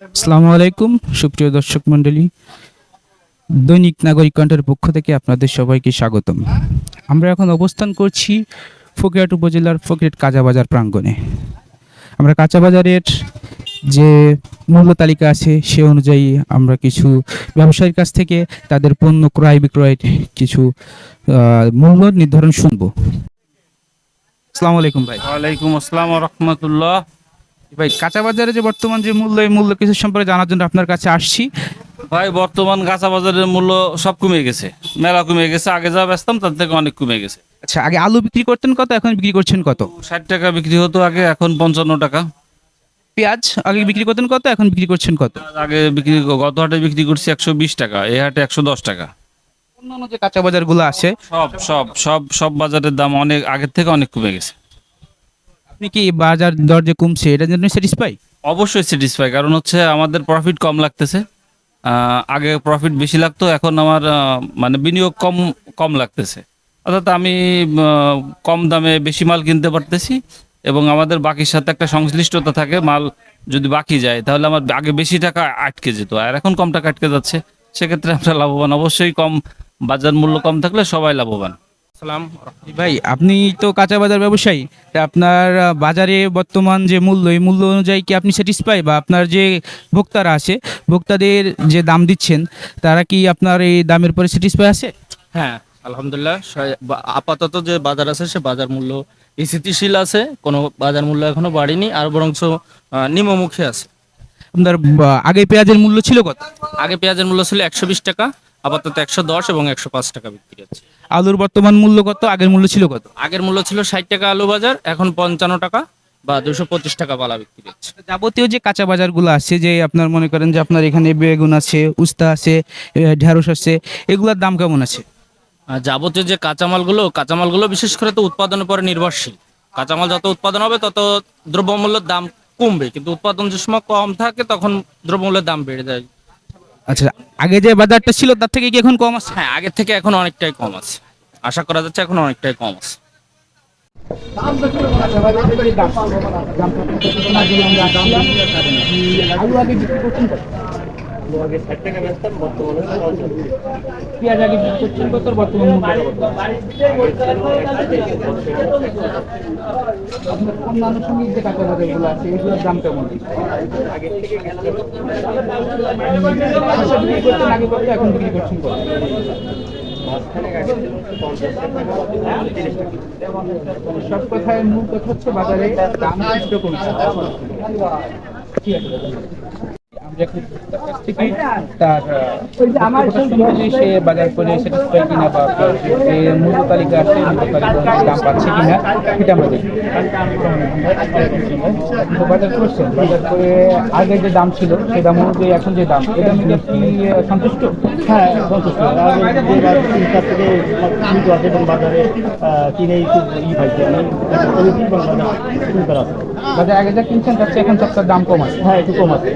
আসসালামু আলাইকুম সুপ্রিয় দর্শক মণ্ডলী, দৈনিক নাগরিক কণ্ঠের পক্ষ থেকে আপনাদের সবাইকে স্বাগতম। আমরা এখন অবস্থান করছি ফকিরহাট উপজেলার ফকিরহাট কাঁচা বাজার প্রাঙ্গণে। আমরা কাঁচা বাজারের যে মূল্য তালিকা আছে সে অনুযায়ী আমরা কিছু ব্যবসায়ীর কাছ থেকে তাদের পণ্য ক্রয় বিক্রয়ের কিছু মূল্য নির্ধারণ শুনবো। আসসালামু আলাইকুম ভাই। ওয়ালাইকুম আসসালাম ওয়া রাহমাতুল্লাহ। ভাই, কাঁচা বাজারে যে বর্তমান যে মূল্য, এই মূল্য কিছু সম্পর্কে জানার জন্য আপনার কাছে আসছি। ভাই, বর্তমান কাঁচা বাজারের মূল্য সব কমে গেছে, মেলা কমে গেছে। আগে যা বেচতাম তার থেকে অনেক কমে গেছে। আচ্ছা, আগে আলু বিক্রি করতেন কত, এখন বিক্রি করছেন কত? 60 টাকা বিক্রি হতো আগে, এখন 55 টাকা। পেঁয়াজ আগে বিক্রি করতেন কত, এখন বিক্রি করছেন কত? আগে বিক্রি, গত হাটে বিক্রি করছি 120 টাকা, এই হাটে 110 টাকা। অন্যান্য যে কাঁচা বাজারগুলো আছে, সব সব সব সব বাজারের দাম অনেক আগের থেকে অনেক কমে গেছে। আপনি কি বাজার দর যে কমছে এটার জন্য স্যাটিসফাই? অবশ্যই স্যাটিসফাই, কারণ হচ্ছে আমাদের প্রফিট কম লাগতেছে। আগে প্রফিট বেশি লাগতো, এখন আমার মানে বিনিয়োগ কম কম লাগতেছে। অর্থাৎ আমি কম দামে বেশি মাল কিনতে পারতেছি, এবং আমাদের বাকির সাথে একটা সংশ্লিষ্টতা থাকে। মাল যদি বাকি যায় তাহলে আমার আগে বেশি টাকা আটকে যেত, আর এখন কম টাকা আটকে যাচ্ছে। সেক্ষেত্রে আমরা লাভবান। অবশ্যই কম বাজার মূল্য কম থাকলে সবাই লাভবান। সালাম। ভাই, আপনি তো কাঁচা বাজার ব্যবসায়ী, তা আপনার বাজারে বর্তমান যে মূল্য, এই মূল্য অনুযায়ী কি আপনি স্যাটিসফাই, বা আপনার যে ভোক্তারা আছে, ভোক্তাদের যে দাম দিচ্ছেন তারা কি আপনার এই দামের পরে স্যাটিসফাই আছে? হ্যাঁ, আলহামদুলিল্লাহ। আপাতত যে বাজার আছে সে বাজার মূল্য স্থিতিশীল আছে, কোনো বাজার মূল্য এখনো বাড়েনি, আর বরঞ্চ নিম্নমুখী আছে। আপনার আগে পেঁয়াজের মূল্য ছিল কত? আগে পেঁয়াজের মূল্য ছিল 120 টাকা, আপাতত 110 এবং 105 টাকা বিক্রি হচ্ছে। আলুর বর্তমান মূল্য কত, আগের মূল্য ছিল কত? আগের মূল্য ছিল 60 টাকা আলু বাজার, এখন 55 টাকা বা 225 টাকা বালা বিক্রি হচ্ছে। যাবতীয় যে কাঁচা বাজারগুলো আছে, যে আপনার মনে করেন যে আপনার এখানে বেগুন আছে, উস্তা আছে, ঢেঁড়স আছে, এগুলোর দাম কেমন আছে? আর যাবতীয় যে কাঁচামালগুলো বিশেষ করে তো উৎপাদনের পরে নির্ভরশীল। কাঁচামাল যত উৎপাদন হবে তত দ্রব্যমূল্যের দাম কমবে, কিন্তু উৎপাদন যে সময় কম থাকে তখন দ্রব্যমূল্যের দাম বেড়ে যায়। আচ্ছা, আগে যে বাজারটা ছিল তার থেকে কি এখন কম আছে? হ্যাঁ, আগের থেকে এখন অনেকটাই কম আছে, আশা করা যাচ্ছে এখন অনেকটাই কম আছে। পেঁয়াজ আগে বিক্রি করছেন কত, বর্তমান মূল্য কত? আপনার অন্যান্য সঙ্গীত যে কাঁচা বাজারগুলো আছে এগুলোর দাম কেমন? আগে কত, এখন বিক্রি করছেন কত? সব কথায় মূল কথা হচ্ছে বাজারে দাম কিছুটা কমছে। ঠিক আছে, আমরা একটু তার কাছ থেকে তার বক্তব্যটা শুনবো যে সে বাজার করে স্যাটিসফাই কিনা, বা যে মূল্য তালিকা আছে মূল্য তালিকা অনুযায়ী দাম পাচ্ছে কিনা সেটা আমরা দেখি। তো বাজার করছেন, বাজার করে আগে যে দাম ছিল সে দাম অনুযায়ী এখন যে দাম, এটা নিয়ে আপনি সন্তুষ্ট? হ্যাঁ, সন্তুষ্ট। বাজারে কিনে একটু পাইছি আমি, বাজার আগে যা কিনছেন তার চেয়ে এখন সবটার দাম কম আছে। হ্যাঁ, একটু কম আছে।